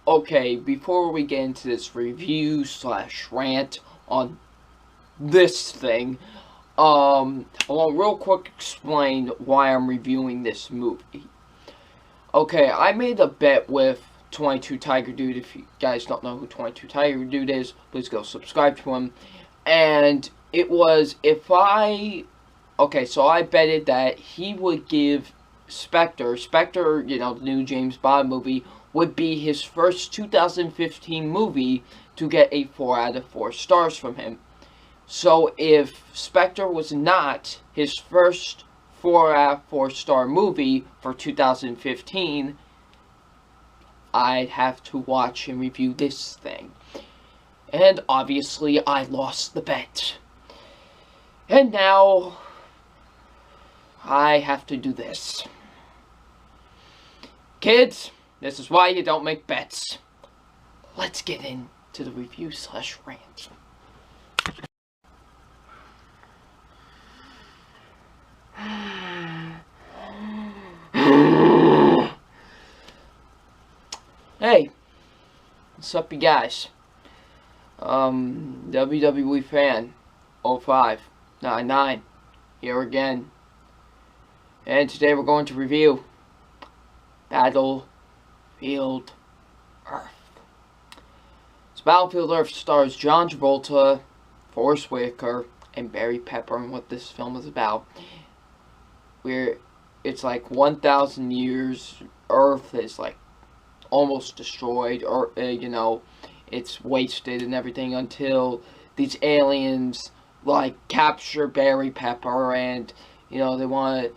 Okay, before we get into this review slash rant on this thing, I want to real quick explain why I'm reviewing this movie. Okay, I made a bet with 22 Tiger Dude. If you guys don't know who 22 Tiger Dude is, please go subscribe to him. And it was okay, so I betted that he would give Spectre, the new James Bond movie, would be his first 2015 movie to get a 4 out of 4 stars from him. So if Spectre was not his first 4 out of 4 star movie for 2015, I'd have to watch and review this thing. And obviously I lost the bet. And now I have to do this. Kids, this is why you don't make bets. Let's get into the review slash rant. Hey, what's up, you guys? wwefan0599 here again. And today we're going to review Battlefield Earth. So Battlefield Earth stars John Travolta, Forrest Whitaker, and Barry Pepper, and what this film is about. Where it's like 1,000 years, Earth is like almost destroyed, or it's wasted and everything until these aliens like capture Barry Pepper, and they want to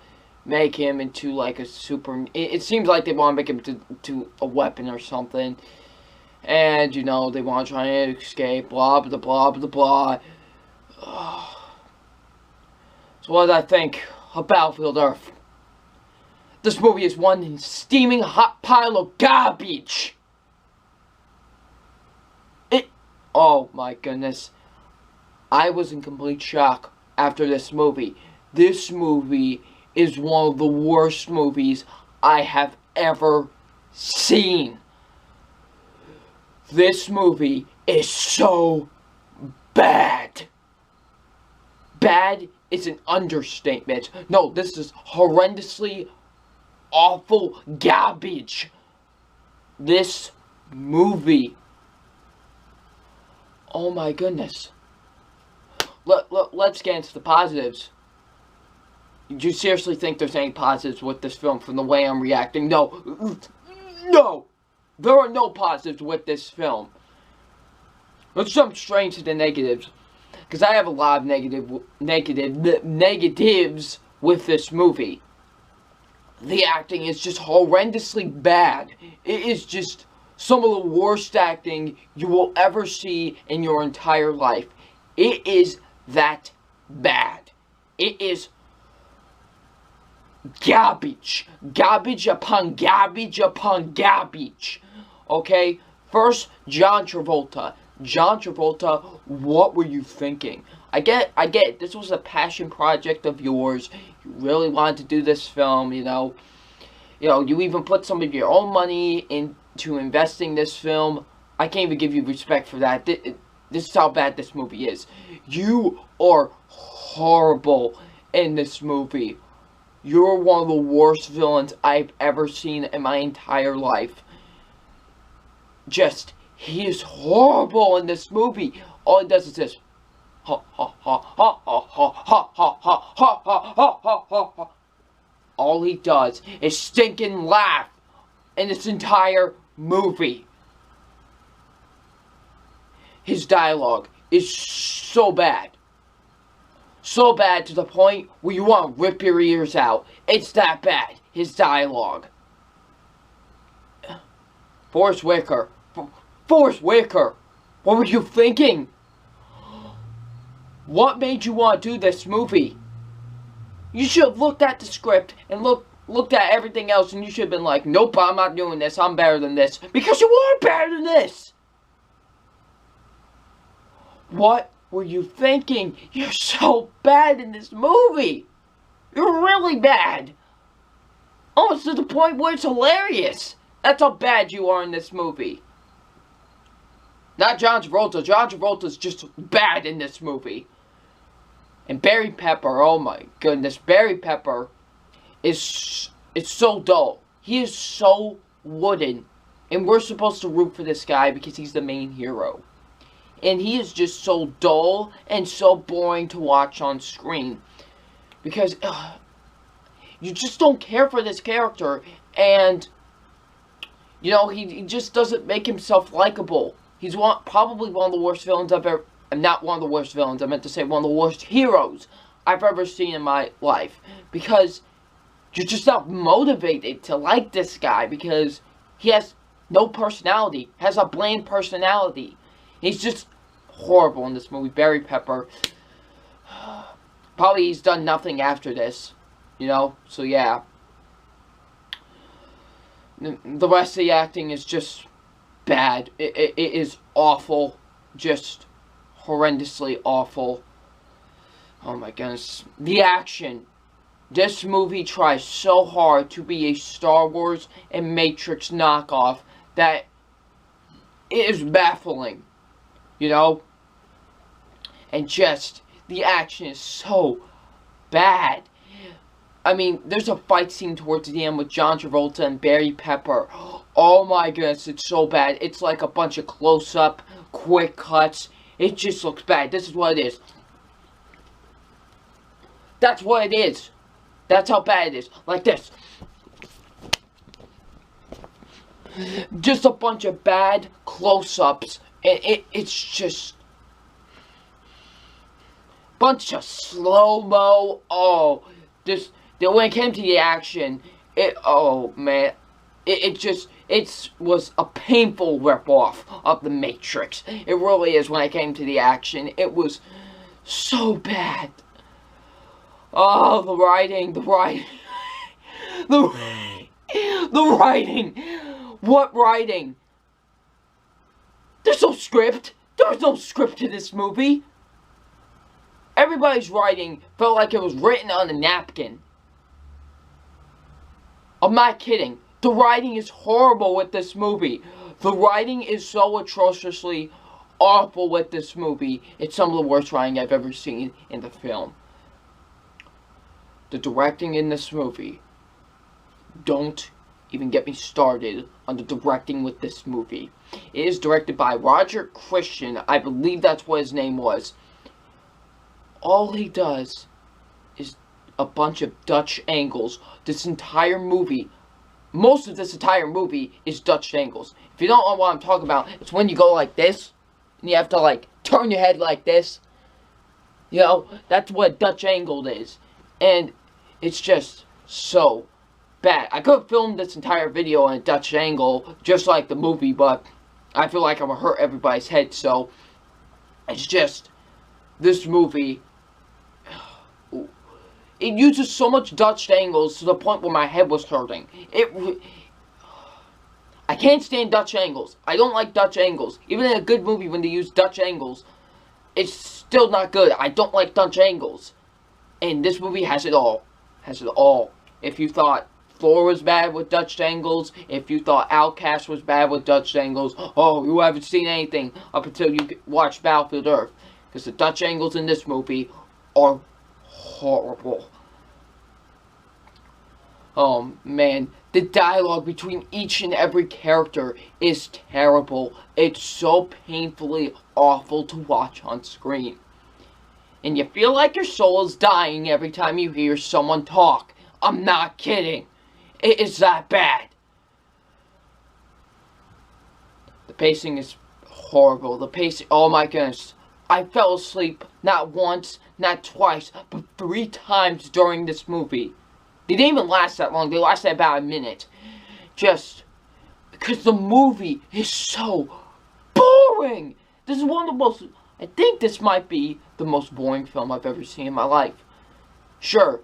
make him into like a super. It seems like they want to make him to a weapon or something, and they want to try and escape. Blah blah blah blah blah. So what did I think of Battlefield Earth? This movie is one steaming hot pile of garbage. Oh my goodness. I was in complete shock after this movie. This movie is one of the worst movies I have ever seen. This movie is so bad. Bad is an understatement. No, this is horrendously awful garbage. This movie. Oh my goodness. Let's get into the positives. Do you seriously think there's any positives with this film from the way I'm reacting? No. No! There are no positives with this film. Let's jump straight to the negatives. Because I have a lot of negatives with this movie. The acting is just horrendously bad. It is just some of the worst acting you will ever see in your entire life. It is that bad. It is garbage. Garbage upon garbage upon garbage. Okay? First, John Travolta. John Travolta, what were you thinking? I get it. This was a passion project of yours. You really wanted to do this film, you even put some of your own money into investing this film. I can't even give you respect for that. This is how bad this movie is. You are horrible in this movie. You're one of the worst villains I've ever seen in my entire life. He is horrible in this movie. All he does is this. Ha ha ha ha ha ha ha ha ha ha ha ha ha. All he does is stinking laugh in this entire movie. His dialogue is so bad. So bad to the point where you want to rip your ears out. It's that bad. His dialogue. Forrest Whitaker. Forrest Whitaker. What were you thinking? What made you want to do this movie? You should have looked at the script and looked at everything else, and you should have been like, nope, I'm not doing this. I'm better than this. Because you weren't better than this. What were you thinking? You're so bad in this movie. You're really bad. Almost to the point where it's hilarious. That's how bad you are in this movie. Not John Travolta. John Travolta's just bad in this movie. And Barry Pepper, oh my goodness, Barry Pepper is so dull. He is so wooden. And we're supposed to root for this guy because he's the main hero. And he is just so dull and so boring to watch on screen. Because you just don't care for this character. And, you know, he just doesn't make himself likable. He's probably one of the worst villains I've ever... Not one of the worst villains, I meant to say one of the worst heroes I've ever seen in my life. Because you're just not motivated to like this guy. Because he has no personality. Has a bland personality. He's just horrible in this movie. Barry Pepper. Probably he's done nothing after this. You know? So yeah. The rest of the acting is just bad. It is awful. Just horrendously awful. Oh my goodness. The action. This movie tries so hard to be a Star Wars and Matrix knockoff that it is baffling. You know? And just, the action is so bad. I mean, there's a fight scene towards the end with John Travolta and Barry Pepper. Oh my goodness, it's so bad. It's like a bunch of close-up, quick cuts. It just looks bad. This is what it is. That's what it is. That's how bad it is. Like this. Just a bunch of bad close-ups. It's just... bunch of slow-mo. Oh, this... When it came to the action, oh man, it was a painful ripoff of The Matrix. It really is when it came to the action. It was so bad. Oh, the writing. The writing. What writing? There's no script. There was no script to this movie. Everybody's writing felt like it was written on a napkin. I'm not kidding. The writing is horrible with this movie. The writing is so atrociously awful with this movie. It's some of the worst writing I've ever seen in the film. The directing in this movie. Don't even get me started on the directing with this movie. It is directed by Roger Christian. I believe that's what his name was. All he does is a bunch of Dutch angles. This entire movie, most of this entire movie is Dutch angles. If you don't know what I'm talking about, it's when you go like this, and you have to like turn your head like this. You know, that's what Dutch angled is. And it's just so bad. I could have filmed this entire video on a Dutch angle, just like the movie, but I feel like I would hurt everybody's head, so it's just, this movie... It uses so much Dutch angles to the point where my head was hurting. I can't stand Dutch angles. I don't like Dutch angles. Even in a good movie when they use Dutch angles, it's still not good. I don't like Dutch angles. And this movie has it all. Has it all. If you thought Thor was bad with Dutch angles, if you thought Outcast was bad with Dutch angles, oh, you haven't seen anything up until you watch Battlefield Earth. Because the Dutch angles in this movie are horrible. Oh man, the dialogue between each and every character is terrible. It's so painfully awful to watch on screen. And you feel like your soul is dying every time you hear someone talk. I'm not kidding. It is that bad. The pacing is horrible. The pacing, oh my goodness. I fell asleep not once, not twice, but 3 times during this movie. They didn't even last that long. They lasted about a minute. Just because the movie is so boring. This is one of the most... I think this might be the most boring film I've ever seen in my life. Sure,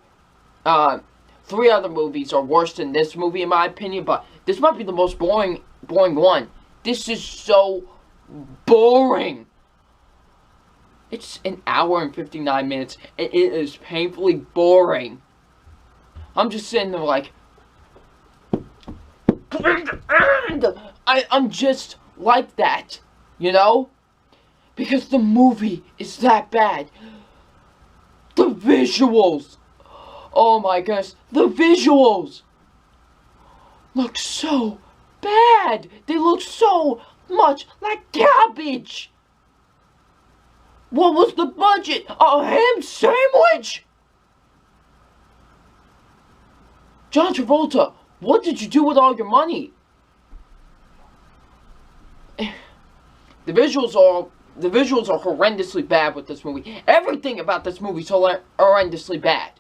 3 other movies are worse than this movie in my opinion, but this might be the most boring one. This is so boring. It's an hour and 59 minutes, and it is painfully boring. I'm just sitting there like... I'm just like that. You know? Because the movie is that bad. The visuals. Oh my goodness. The visuals look so bad. They look so much like garbage. What was the budget? A ham sandwich? John Travolta, what did you do with all your money? The visuals are horrendously bad with this movie. Everything about this movie is horrendously bad.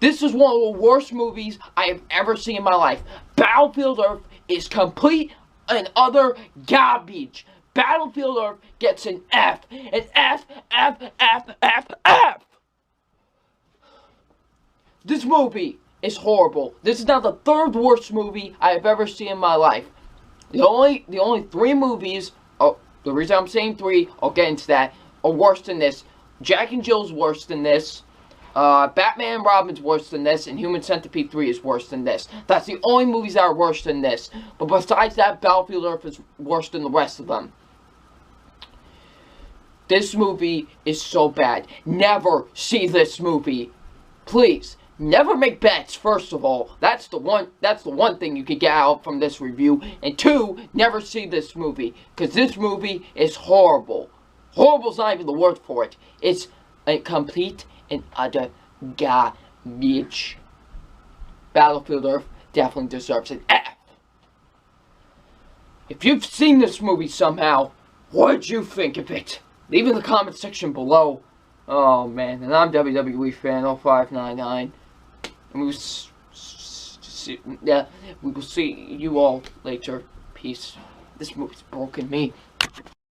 This is one of the worst movies I have ever seen in my life. Battlefield Earth is complete and utter garbage. Battlefield Earth gets an F. An F, F, F, F, F. This movie is horrible. This is now the third worst movie I have ever seen in my life. The only three movies, the reason I'm saying three, I'll get into that, are worse than this. Jack and Jill's worse than this. Batman and Robin's worse than this, and Human Centipede 3 is worse than this. That's the only movies that are worse than this. But besides that, Battlefield Earth is worse than the rest of them. This movie is so bad. Never see this movie. Please, never make bets, first of all. That's the one thing you can get out from this review. And two, never see this movie. Because this movie is horrible. Horrible's not even the word for it. It's a complete and utter garbage. Battlefield Earth definitely deserves an F. If you've seen this movie somehow, what did you think of it? Leave in the comment section below. Oh man, and I'm wwefan0599. And we will see you all later. Peace. This movie's broken me.